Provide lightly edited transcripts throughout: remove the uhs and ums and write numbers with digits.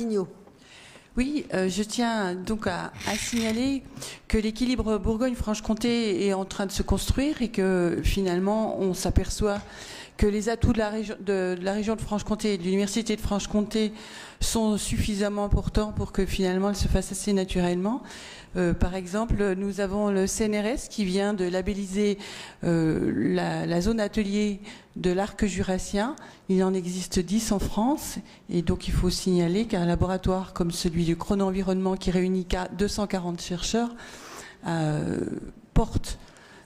Vigneault. Oui, je tiens donc à signaler que l'équilibre Bourgogne-Franche-Comté est en train de se construire et que finalement on s'aperçoit que les atouts de la région de Franche-Comté et de l'Université de Franche-Comté sont suffisamment importants pour que finalement elle se fasse assez naturellement. Par exemple, nous avons le CNRS qui vient de labelliser la zone atelier de l'arc jurassien. Il en existe 10 en France et donc il faut signaler qu'un laboratoire comme celui du Chrono-Environnement qui réunit 240 chercheurs porte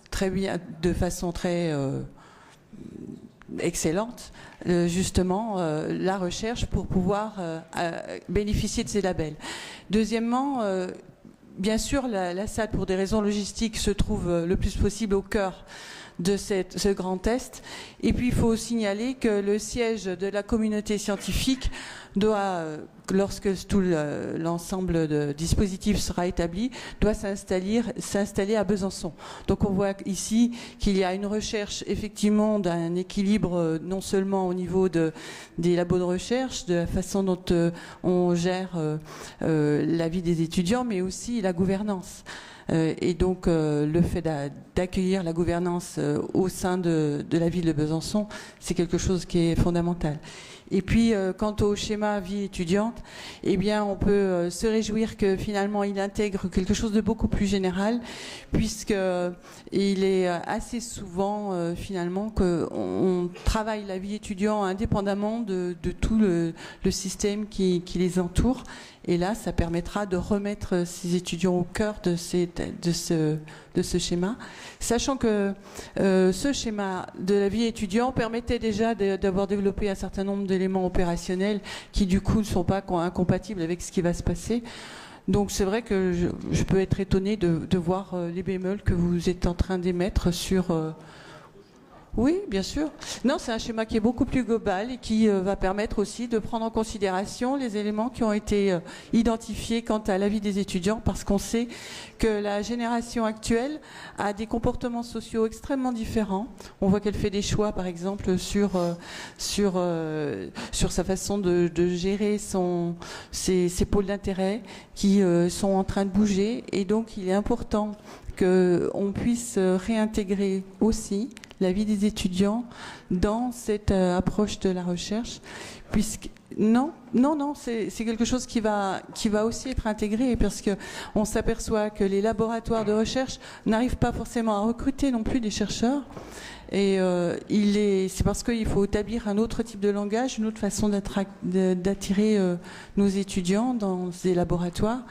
très bien, de façon très excellente, justement la recherche pour pouvoir bénéficier de ces labels. Deuxièmement, bien sûr, la salle, pour des raisons logistiques, se trouve le plus possible au cœur de ce grand test. Et puis, il faut signaler que le siège de la communauté scientifique doit, lorsque tout l'ensemble de dispositifs sera établi, doit s'installer à Besançon. Donc on voit ici qu'il y a une recherche effectivement d'un équilibre non seulement au niveau des labos de recherche, de la façon dont on gère la vie des étudiants, mais aussi la gouvernance. Et donc le fait d'accueillir la gouvernance au sein de la ville de Besançon, c'est quelque chose qui est fondamental. Et puis, quant au schéma vie étudiante, eh bien, on peut se réjouir que finalement, il intègre quelque chose de beaucoup plus général, puisqu'il est assez souvent, finalement, qu'on travaille la vie étudiante indépendamment de tout le système qui les entoure. Et là, ça permettra de remettre ces étudiants au cœur de ce schéma, sachant que ce schéma de la vie étudiante permettait déjà d'avoir développé un certain nombre d'éléments opérationnels qui, du coup, ne sont pas incompatibles avec ce qui va se passer. Donc c'est vrai que je peux être étonnée de voir les bémols que vous êtes en train d'émettre sur... Oui, bien sûr. Non, c'est un schéma qui est beaucoup plus global et qui va permettre aussi de prendre en considération les éléments qui ont été identifiés quant à la vie des étudiants, parce qu'on sait que la génération actuelle a des comportements sociaux extrêmement différents. On voit qu'elle fait des choix, par exemple, sur sa façon de gérer ses pôles d'intérêt qui sont en train de bouger. Et donc, il est important qu'on puisse réintégrer aussi la vie des étudiants dans cette approche de la recherche, puisque non, c'est quelque chose qui va aussi être intégré, parce que on s'aperçoit que les laboratoires de recherche n'arrivent pas forcément à recruter non plus des chercheurs. Et c'est parce qu'il faut établir un autre type de langage, une autre façon d'attirer nos étudiants dans ces laboratoires.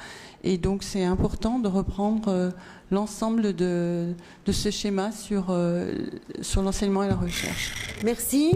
Et donc c'est important de reprendre l'ensemble de ce schéma sur l'enseignement et la recherche. Merci.